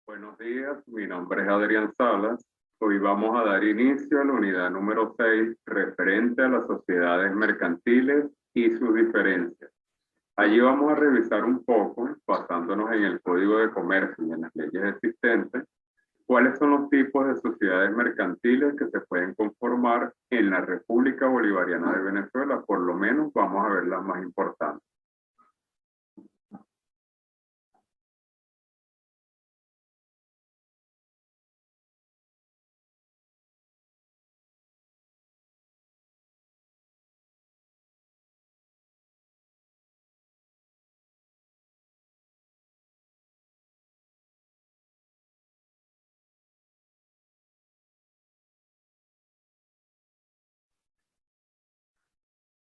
Buenos días, mi nombre es Adrián Salas. Hoy vamos a dar inicio a la unidad número 6, referente a las sociedades mercantiles y sus diferencias. Allí vamos a revisar un poco, basándonos en el Código de Comercio y en las leyes existentes, cuáles son los tipos de sociedades mercantiles que se pueden conformar en la República Bolivariana de Venezuela. Por lo menos vamos a ver las más importantes.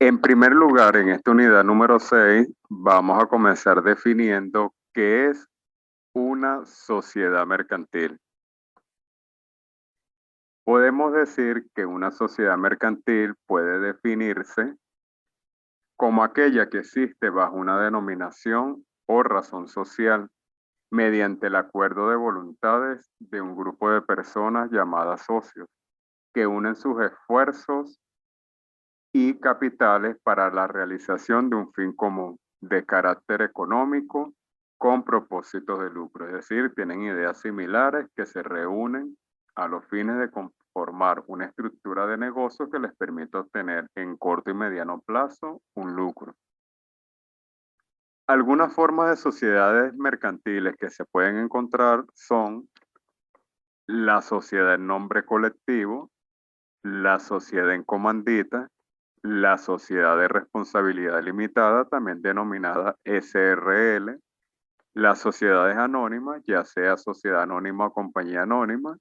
En primer lugar, en esta unidad número 6, vamos a comenzar definiendo qué es una sociedad mercantil. Podemos decir que una sociedad mercantil puede definirse como aquella que existe bajo una denominación o razón social mediante el acuerdo de voluntades de un grupo de personas llamadas socios, que unen sus esfuerzos y capitales para la realización de un fin común de carácter económico con propósitos de lucro. Es decir, tienen ideas similares que se reúnen a los fines de conformar una estructura de negocio que les permita obtener en corto y mediano plazo un lucro. Algunas formas de sociedades mercantiles que se pueden encontrar son la sociedad en nombre colectivo, la sociedad en comandita, la sociedad de responsabilidad limitada, también denominada SRL, las sociedades anónimas, ya sea sociedad anónima o compañía anónima,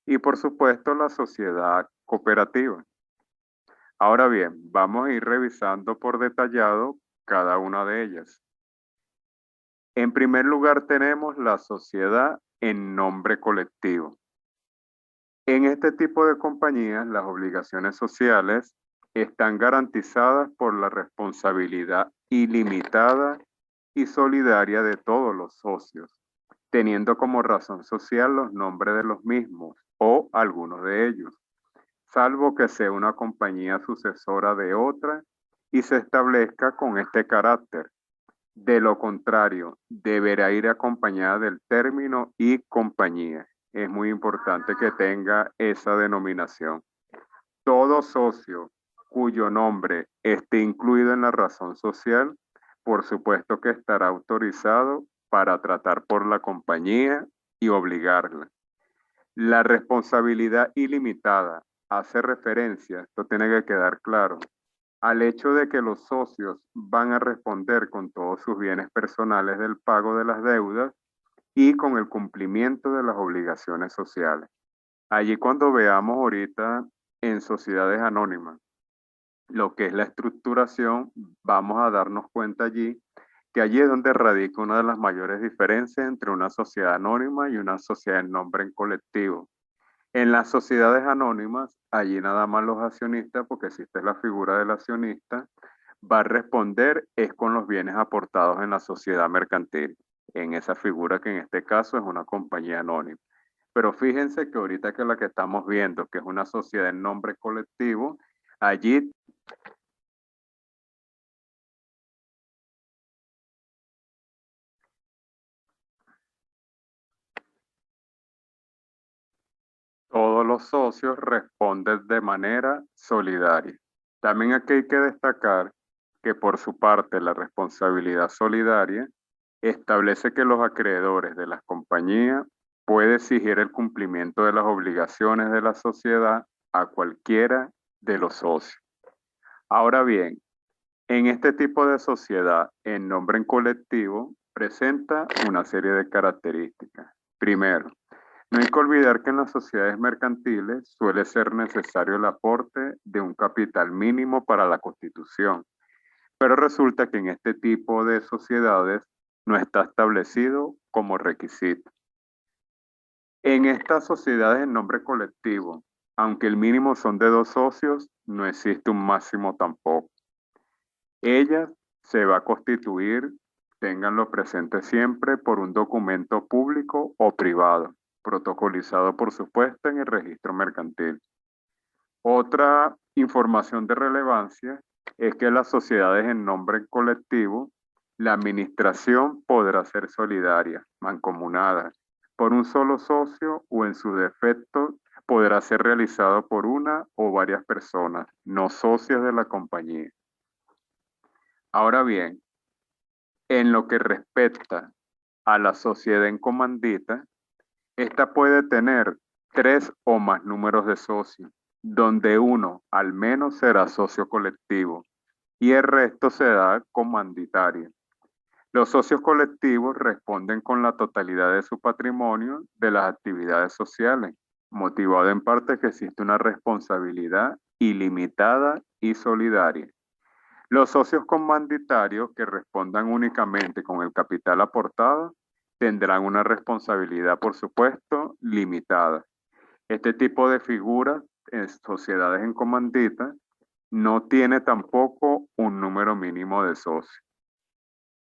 y por supuesto la sociedad cooperativa. Ahora bien, vamos a ir revisando por detallado cada una de ellas. En primer lugar tenemos la sociedad en nombre colectivo. En este tipo de compañías, las obligaciones sociales están garantizadas por la responsabilidad ilimitada y solidaria de todos los socios, teniendo como razón social los nombres de los mismos o algunos de ellos, salvo que sea una compañía sucesora de otra y se establezca con este carácter. De lo contrario, deberá ir acompañada del término y compañía. Es muy importante que tenga esa denominación. Todo socio cuyo nombre esté incluido en la razón social, por supuesto que estará autorizado para tratar por la compañía y obligarla. La responsabilidad ilimitada hace referencia, esto tiene que quedar claro, al hecho de que los socios van a responder con todos sus bienes personales del pago de las deudas y con el cumplimiento de las obligaciones sociales. Allí cuando veamos ahorita en sociedades anónimas lo que es la estructuración, vamos a darnos cuenta allí que allí es donde radica una de las mayores diferencias entre una sociedad anónima y una sociedad en nombre en colectivo. En las sociedades anónimas, allí nada más los accionistas, porque existe la figura del accionista, va a responder es con los bienes aportados en la sociedad mercantil, en esa figura que en este caso es una compañía anónima. Pero fíjense que ahorita que la que estamos viendo, que es una sociedad en nombre colectivo, allí todos los socios responden de manera solidaria. También aquí hay que destacar que por su parte la responsabilidad solidaria establece que los acreedores de las compañías pueden exigir el cumplimiento de las obligaciones de la sociedad a cualquiera de los socios. Ahora bien, en este tipo de sociedad, el nombre en colectivo presenta una serie de características. Primero, no hay que olvidar que en las sociedades mercantiles suele ser necesario el aporte de un capital mínimo para la constitución, pero resulta que en este tipo de sociedades no está establecido como requisito. En estas sociedades en nombre colectivo, aunque el mínimo son de 2 socios, no existe un máximo tampoco. Ella se va a constituir Ténganlo presente siempre por un documento público o privado, protocolizado por supuesto en el registro mercantil. Otra información de relevancia es que las sociedades en nombre colectivo, la administración podrá ser solidaria, mancomunada, por un solo socio o en su defecto podrá ser realizado por una o varias personas, no socios de la compañía. Ahora bien, en lo que respecta a la sociedad en comandita, esta puede tener 3 o más números de socios, donde uno al menos será socio colectivo y el resto será comanditario. Los socios colectivos responden con la totalidad de su patrimonio de las actividades sociales, motivado en parte que existe una responsabilidad ilimitada y solidaria. Los socios comanditarios que respondan únicamente con el capital aportado tendrán una responsabilidad, por supuesto, limitada. Este tipo de figuras en sociedades en comandita no tiene tampoco un número mínimo de socios.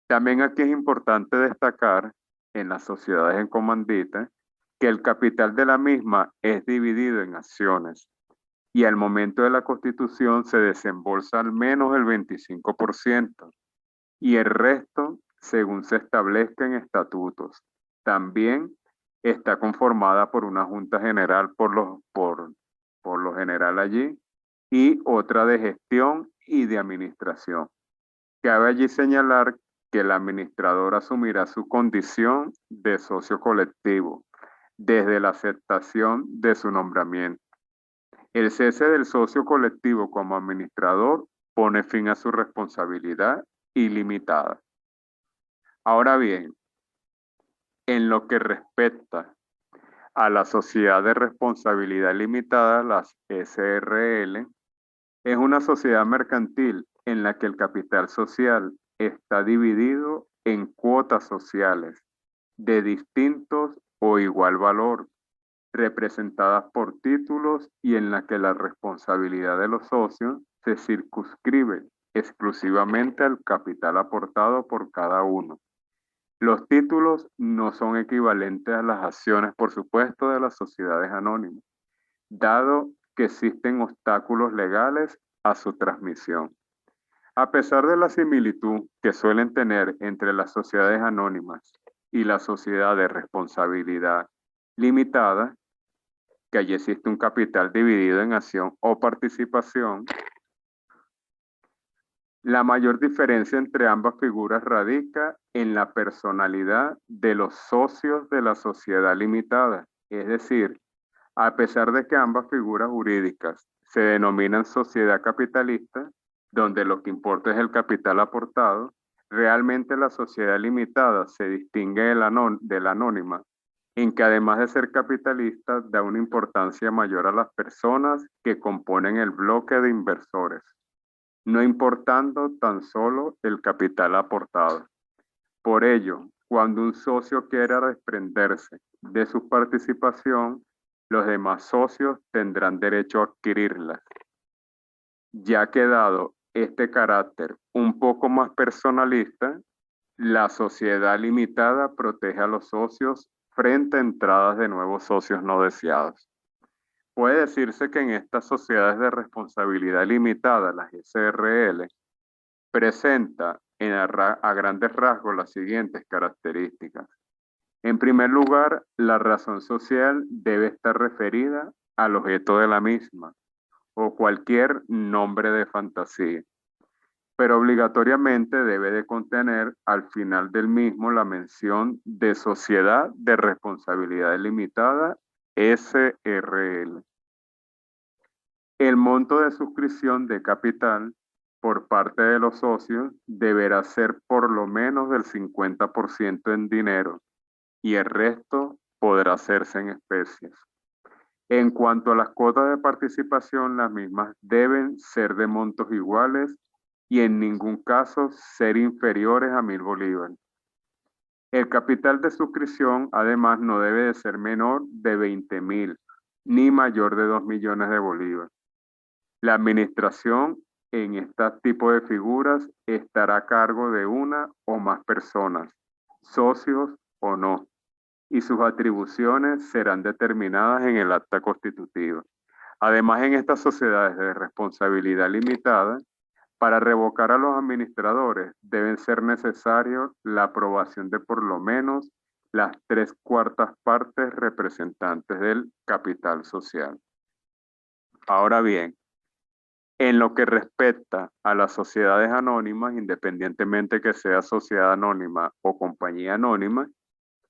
También aquí es importante destacar en las sociedades en comandita que el capital de la misma es dividido en acciones y al momento de la constitución se desembolsa al menos el 25% y el resto según se establezca en estatutos. También está conformada por una junta general por lo general allí y otra de gestión y de administración. Cabe allí señalar que el administrador asumirá su condición de socio colectivo desde la aceptación de su nombramiento. El cese del socio colectivo como administrador pone fin a su responsabilidad ilimitada. Ahora bien, en lo que respecta a la sociedad de responsabilidad limitada, las SRL, es una sociedad mercantil en la que el capital social está dividido en cuotas sociales de distintos o igual valor, representadas por títulos y en la que la responsabilidad de los socios se circunscribe exclusivamente al capital aportado por cada uno. Los títulos no son equivalentes a las acciones, por supuesto, de las sociedades anónimas, dado que existen obstáculos legales a su transmisión. A pesar de la similitud que suelen tener entre las sociedades anónimas y la sociedad de responsabilidad limitada, que allí existe un capital dividido en acción o participación, la mayor diferencia entre ambas figuras radica en la personalidad de los socios de la sociedad limitada. Es decir, a pesar de que ambas figuras jurídicas se denominan sociedad capitalista, donde lo que importa es el capital aportado, realmente la sociedad limitada se distingue de la anónima, en que además de ser capitalista, da una importancia mayor a las personas que componen el bloque de inversores, no importando tan solo el capital aportado. Por ello, cuando un socio quiera desprenderse de su participación, los demás socios tendrán derecho a adquirirlas. Ya que dado este carácter un poco más personalista, la sociedad limitada protege a los socios frente a entradas de nuevos socios no deseados. Puede decirse que en estas sociedades de responsabilidad limitada, las SRL, presenta a grandes rasgos las siguientes características. En primer lugar, la razón social debe estar referida al objeto de la misma o cualquier nombre de fantasía, pero obligatoriamente debe de contener al final del mismo la mención de Sociedad de Responsabilidad Limitada, SRL. El monto de suscripción de capital por parte de los socios deberá ser por lo menos del 50% en dinero y el resto podrá hacerse en especies. En cuanto a las cuotas de participación, las mismas deben ser de montos iguales y en ningún caso ser inferiores a 1.000 bolívares. El capital de suscripción, además, no debe de ser menor de 20.000 ni mayor de 2 millones de bolívares. La administración en este tipo de figuras estará a cargo de una o más personas, socios o no, y sus atribuciones serán determinadas en el acta constitutiva. Además, en estas sociedades de responsabilidad limitada, para revocar a los administradores deben ser necesarios la aprobación de por lo menos las 3/4 partes representantes del capital social. Ahora bien, en lo que respecta a las sociedades anónimas, independientemente que sea sociedad anónima o compañía anónima,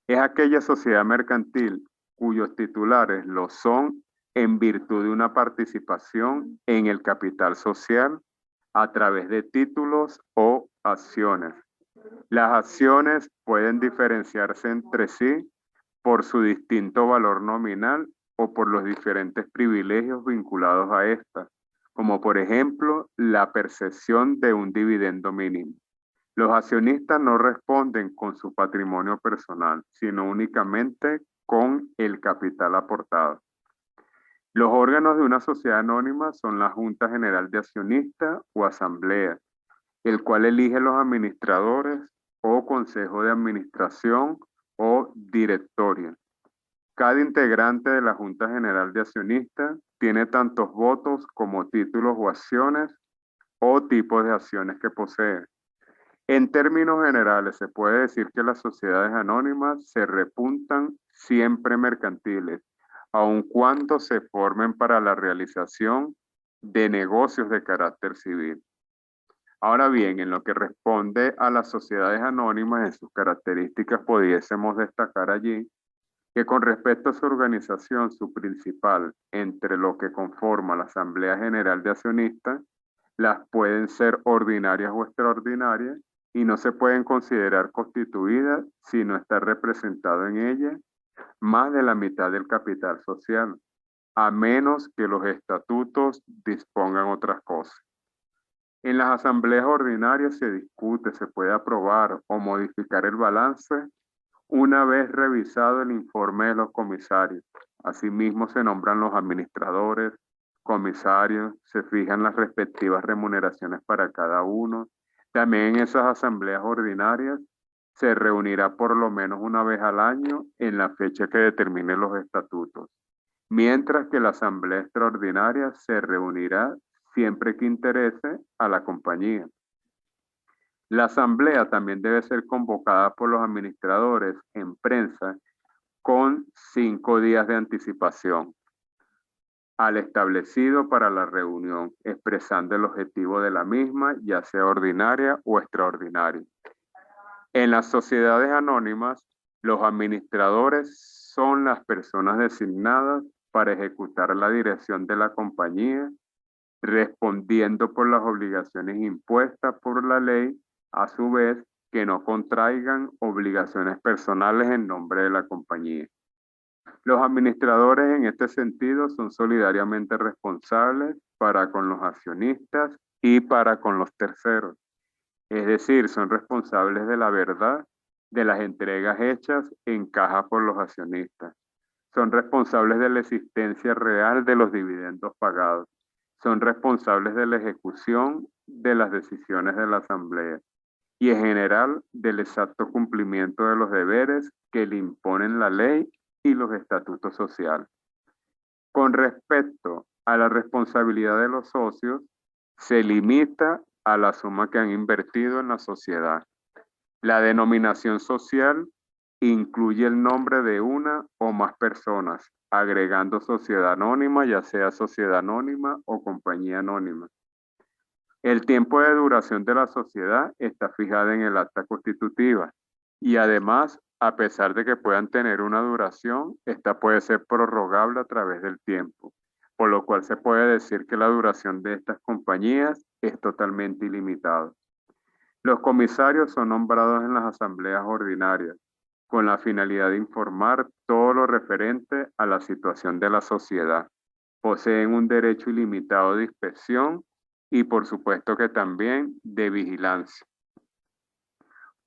es aquella sociedad mercantil cuyos titulares lo son en virtud de una participación en el capital social a través de títulos o acciones. Las acciones pueden diferenciarse entre sí por su distinto valor nominal o por los diferentes privilegios vinculados a estas, como por ejemplo la percepción de un dividendo mínimo. Los accionistas no responden con su patrimonio personal, sino únicamente con el capital aportado. Los órganos de una sociedad anónima son la Junta General de Accionistas o Asamblea, el cual elige los administradores o Consejo de Administración o Directorio. Cada integrante de la Junta General de Accionistas tiene tantos votos como títulos o acciones o tipos de acciones que posee. En términos generales, se puede decir que las sociedades anónimas se reputan siempre mercantiles, aun cuando se formen para la realización de negocios de carácter civil. Ahora bien, en lo que responde a las sociedades anónimas, en sus características pudiésemos destacar allí que con respecto a su organización, su principal, entre lo que conforma la Asamblea General de Accionistas, las pueden ser ordinarias o extraordinarias y no se pueden considerar constituidas si no está representado en ella más de la mitad del capital social, a menos que los estatutos dispongan otras cosas. En las asambleas ordinarias se discute, se puede aprobar o modificar el balance una vez revisado el informe de los comisarios. Asimismo se nombran los administradores, comisarios, se fijan las respectivas remuneraciones para cada uno. También en esas asambleas ordinarias se reunirá por lo menos una vez al año en la fecha que determine los estatutos, mientras que la asamblea extraordinaria se reunirá siempre que interese a la compañía. La asamblea también debe ser convocada por los administradores en prensa con 5 días de anticipación al establecido para la reunión, expresando el objetivo de la misma, ya sea ordinaria o extraordinaria. En las sociedades anónimas, los administradores son las personas designadas para ejecutar la dirección de la compañía, respondiendo por las obligaciones impuestas por la ley, a su vez que no contraigan obligaciones personales en nombre de la compañía. Los administradores en este sentido son solidariamente responsables para con los accionistas y para con los terceros. Es decir, son responsables de la verdad de las entregas hechas en caja por los accionistas. Son responsables de la existencia real de los dividendos pagados. Son responsables de la ejecución de las decisiones de la asamblea y en general del exacto cumplimiento de los deberes que le imponen la ley y los estatutos sociales. Con respecto a la responsabilidad de los socios, se limita a la suma que han invertido en la sociedad. La denominación social incluye el nombre de una o más personas, agregando sociedad anónima, ya sea sociedad anónima o compañía anónima. El tiempo de duración de la sociedad está fijada en el acta constitutiva y además, a pesar de que puedan tener una duración, esta puede ser prorrogable a través del tiempo, por lo cual se puede decir que la duración de estas compañías es totalmente ilimitada. Los comisarios son nombrados en las asambleas ordinarias con la finalidad de informar todo lo referente a la situación de la sociedad. Poseen un derecho ilimitado de inspección y por supuesto que también de vigilancia.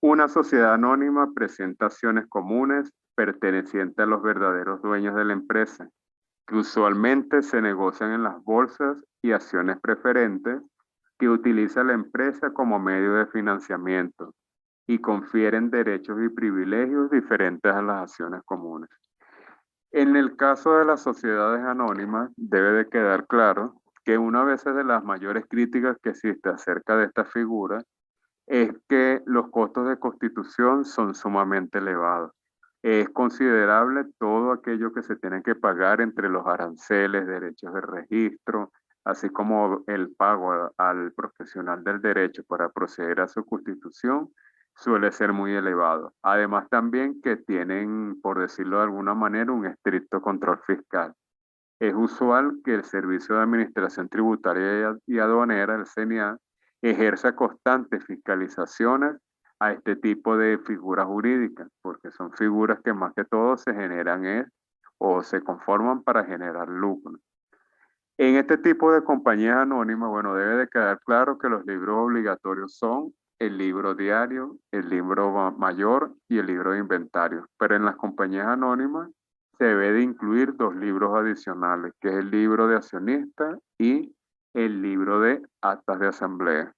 Una sociedad anónima presenta acciones comunes pertenecientes a los verdaderos dueños de la empresa, que usualmente se negocian en las bolsas y acciones preferentes que utiliza la empresa como medio de financiamiento y confieren derechos y privilegios diferentes a las acciones comunes. En el caso de las sociedades anónimas, debe de quedar claro que una vez de las mayores críticas que existe acerca de esta figura es que los costos de constitución son sumamente elevados. Es considerable todo aquello que se tiene que pagar entre los aranceles, derechos de registro, así como el pago al profesional del derecho para proceder a su constitución, suele ser muy elevado. Además también que tienen, por decirlo de alguna manera, un estricto control fiscal. Es usual que el Servicio de Administración Tributaria y Aduanera, el CNA, ejerza constantes fiscalizaciones a este tipo de figuras jurídicas, porque son figuras que más que todo se generan o se conforman para generar lucro. En este tipo de compañías anónimas, bueno, debe de quedar claro que los libros obligatorios son el libro diario, el libro mayor y el libro de inventario. Pero en las compañías anónimas se debe de incluir dos libros adicionales, que es el libro de accionista y el libro de actas de asamblea.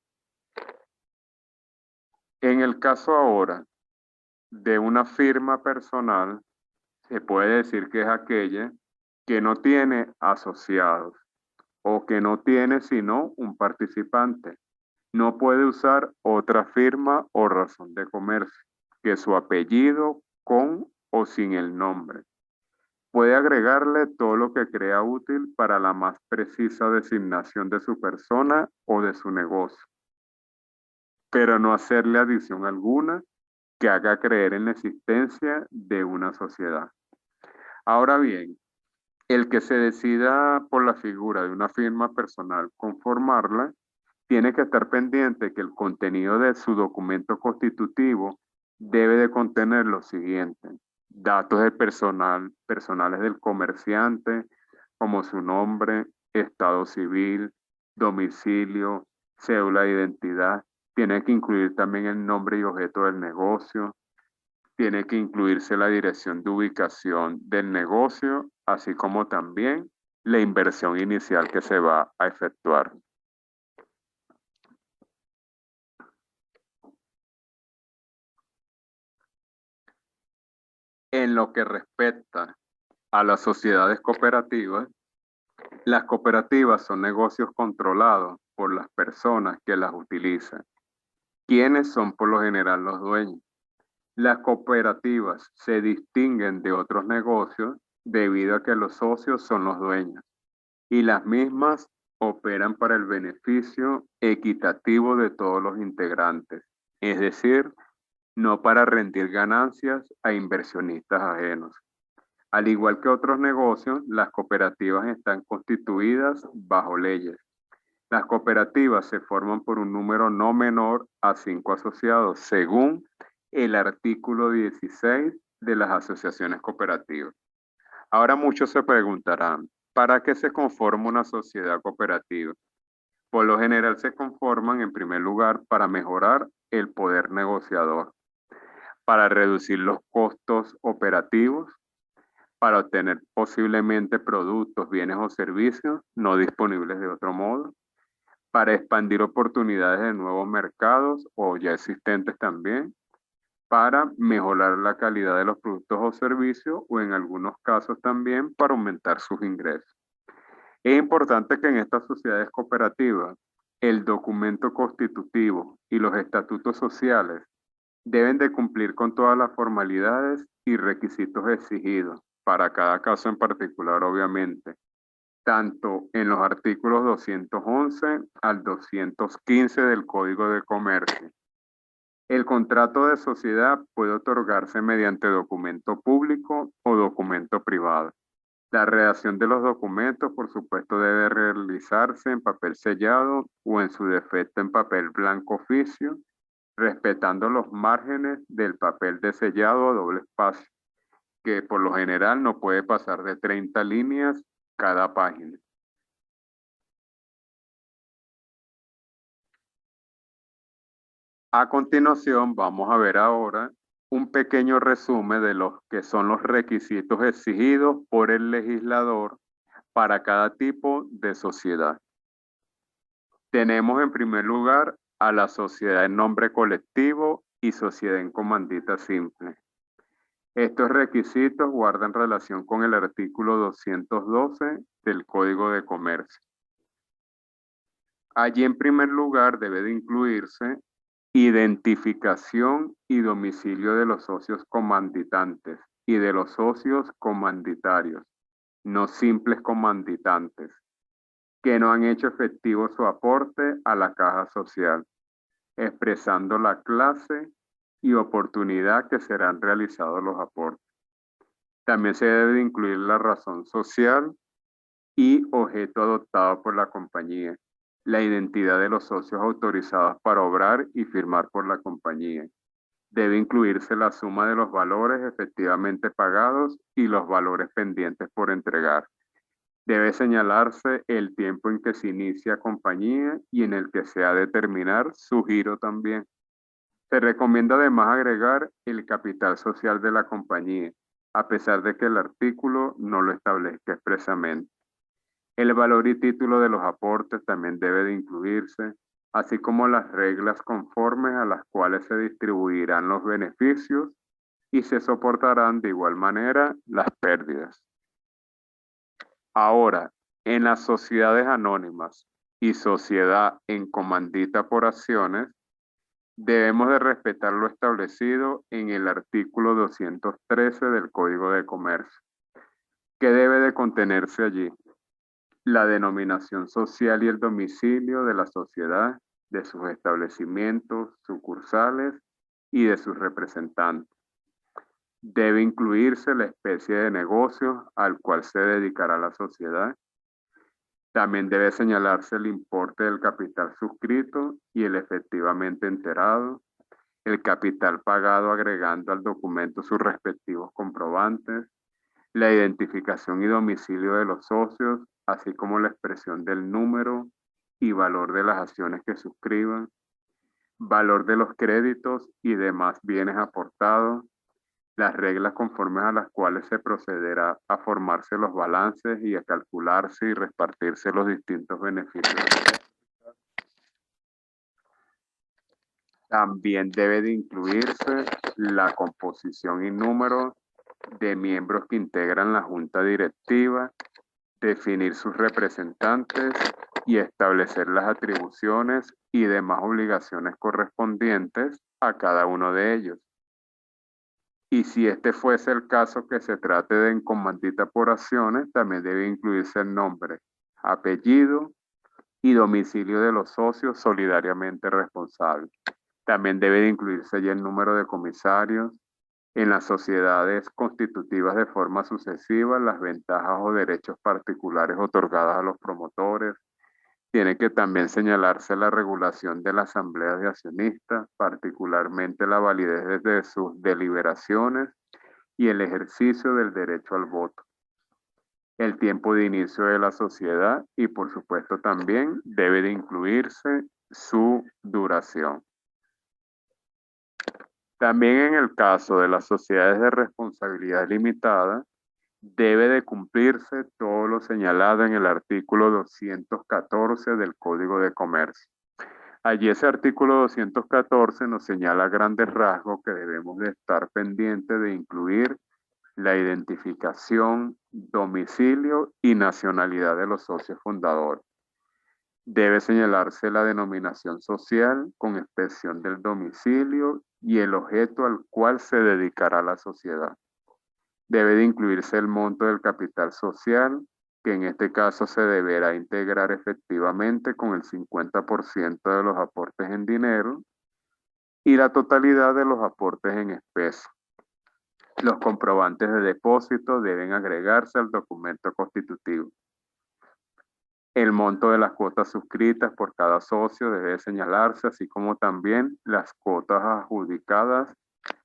En el caso ahora de una firma personal, se puede decir que es aquella que no tiene asociados o que no tiene sino un participante. No puede usar otra firma o razón de comercio que su apellido con o sin el nombre. Puede agregarle todo lo que crea útil para la más precisa designación de su persona o de su negocio, pero no hacerle adición alguna que haga creer en la existencia de una sociedad. Ahora bien, el que se decida por la figura de una firma personal conformarla, tiene que estar pendiente que el contenido de su documento constitutivo debe de contener lo siguiente: datos de personales del comerciante, como su nombre, estado civil, domicilio, cédula de identidad. Tiene que incluir también el nombre y objeto del negocio. Tiene que incluirse la dirección de ubicación del negocio, así como también la inversión inicial que se va a efectuar. En lo que respecta a las sociedades cooperativas, las cooperativas son negocios controlados por las personas que las utilizan, quienes son por lo general los dueños. Las cooperativas se distinguen de otros negocios debido a que los socios son los dueños y las mismas operan para el beneficio equitativo de todos los integrantes, es decir, no para rendir ganancias a inversionistas ajenos. Al igual que otros negocios, las cooperativas están constituidas bajo leyes. Las cooperativas se forman por un número no menor a 5 asociados, según el artículo 16 de las asociaciones cooperativas. Ahora muchos se preguntarán, ¿para qué se conforma una sociedad cooperativa? Por lo general se conforman en primer lugar para mejorar el poder negociador, para reducir los costos operativos, para obtener posiblemente productos, bienes o servicios no disponibles de otro modo, para expandir oportunidades de nuevos mercados o ya existentes también, para mejorar la calidad de los productos o servicios o en algunos casos también para aumentar sus ingresos. Es importante que en estas sociedades cooperativas el documento constitutivo y los estatutos sociales deben de cumplir con todas las formalidades y requisitos exigidos para cada caso en particular, obviamente, tanto en los artículos 211 al 215 del Código de Comercio. El contrato de sociedad puede otorgarse mediante documento público o documento privado. La redacción de los documentos, por supuesto, debe realizarse en papel sellado o en su defecto en papel blanco oficio, respetando los márgenes del papel de sellado a doble espacio, que por lo general no puede pasar de 30 líneas cada página. A continuación, vamos a ver ahora un pequeño resumen de los que son los requisitos exigidos por el legislador para cada tipo de sociedad. Tenemos en primer lugar a la sociedad en nombre colectivo y sociedad en comandita simple. Estos requisitos guardan relación con el artículo 212 del Código de Comercio. Allí en primer lugar debe de incluirse identificación y domicilio de los socios comanditantes y de los socios comanditarios, no simples comanditantes, que no han hecho efectivo su aporte a la caja social, expresando la clase y oportunidad que serán realizados los aportes. También se debe de incluir la razón social y objeto adoptado por la compañía, la identidad de los socios autorizados para obrar y firmar por la compañía. Debe incluirse la suma de los valores efectivamente pagados y los valores pendientes por entregar. Debe señalarse el tiempo en que se inicia compañía y en el que se ha de terminar su giro también. Se recomienda además agregar el capital social de la compañía, a pesar de que el artículo no lo establezca expresamente. El valor y título de los aportes también debe de incluirse, así como las reglas conformes a las cuales se distribuirán los beneficios y se soportarán de igual manera las pérdidas. Ahora, en las sociedades anónimas y sociedad en comandita por acciones, debemos de respetar lo establecido en el artículo 213 del Código de Comercio. ¿Qué debe de contenerse allí? La denominación social y el domicilio de la sociedad, de sus establecimientos, sucursales y de sus representantes. Debe incluirse la especie de negocio al cual se dedicará la sociedad. También debe señalarse el importe del capital suscrito y el efectivamente enterado, el capital pagado agregando al documento sus respectivos comprobantes, la identificación y domicilio de los socios, así como la expresión del número y valor de las acciones que suscriban, valor de los créditos y demás bienes aportados, las reglas conformes a las cuales se procederá a formarse los balances y a calcularse y repartirse los distintos beneficios. También debe de incluirse la composición y número de miembros que integran la junta directiva, definir sus representantes y establecer las atribuciones y demás obligaciones correspondientes a cada uno de ellos. Y si este fuese el caso que se trate de encomandita por acciones, también debe incluirse el nombre, apellido y domicilio de los socios solidariamente responsables. También debe de incluirse ya el número de comisarios. En las sociedades constitutivas de forma sucesiva, las ventajas o derechos particulares otorgadas a los promotores. Tiene que también señalarse la regulación de las asambleas de accionistas, particularmente la validez de sus deliberaciones y el ejercicio del derecho al voto. El tiempo de inicio de la sociedad y por supuesto también debe de incluirse su duración. También en el caso de las sociedades de responsabilidad limitada, debe de cumplirse todo lo señalado en el artículo 214 del Código de Comercio. Allí ese artículo 214 nos señala a grandes rasgos que debemos de estar pendientes de incluir la identificación, domicilio y nacionalidad de los socios fundadores. Debe señalarse la denominación social con expresión del domicilio y el objeto al cual se dedicará la sociedad. Debe de incluirse el monto del capital social, que en este caso se deberá integrar efectivamente con el 50% de los aportes en dinero y la totalidad de los aportes en especie. Los comprobantes de depósito deben agregarse al documento constitutivo. El monto de las cuotas suscritas por cada socio debe señalarse, así como también las cuotas adjudicadas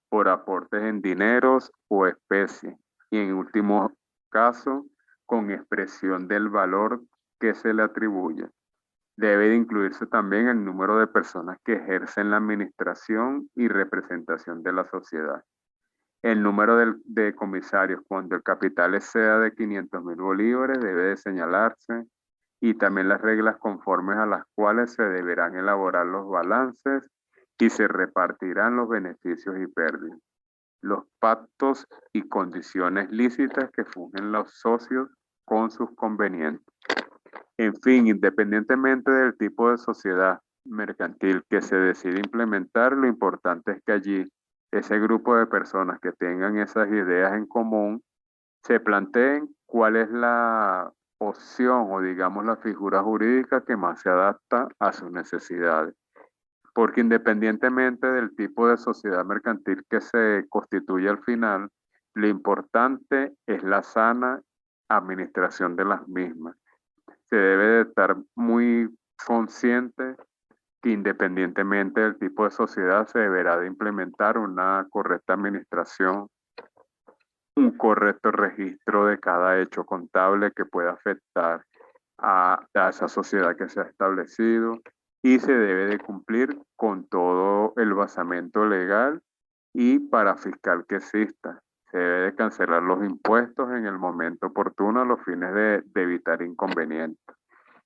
por aportes en dineros o especie. Y en último caso, con expresión del valor que se le atribuye. Debe de incluirse también el número de personas que ejercen la administración y representación de la sociedad. El número de comisarios cuando el capital exceda de 500.000 bolívares debe de señalarse. y también las reglas conformes a las cuales se deberán elaborar los balances y se repartirán los beneficios y pérdidas, los pactos y condiciones lícitas que fungen los socios con sus convenientes. En fin, independientemente del tipo de sociedad mercantil que se decide implementar, lo importante es que allí ese grupo de personas que tengan esas ideas en común se planteen cuál es la opción o digamos la figura jurídica que más se adapta a sus necesidades. Porque independientemente del tipo de sociedad mercantil que se constituye al final, lo importante es la sana administración de las mismas. Se debe de estar muy consciente que independientemente del tipo de sociedad se deberá de implementar una correcta administración, un correcto registro de cada hecho contable que pueda afectar a esa sociedad que se ha establecido y se debe de cumplir con todo el basamento legal y parafiscal que exista. Se debe de cancelar los impuestos en el momento oportuno a los fines de evitar inconvenientes.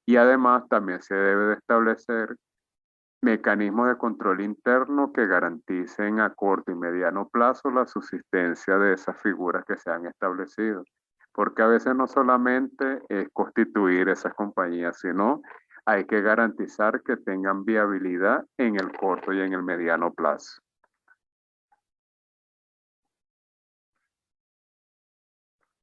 Y además también se debe de establecer mecanismos de control interno que garanticen a corto y mediano plazo la subsistencia de esas figuras que se han establecido. Porque a veces no solamente es constituir esas compañías, sino hay que garantizar que tengan viabilidad en el corto y en el mediano plazo.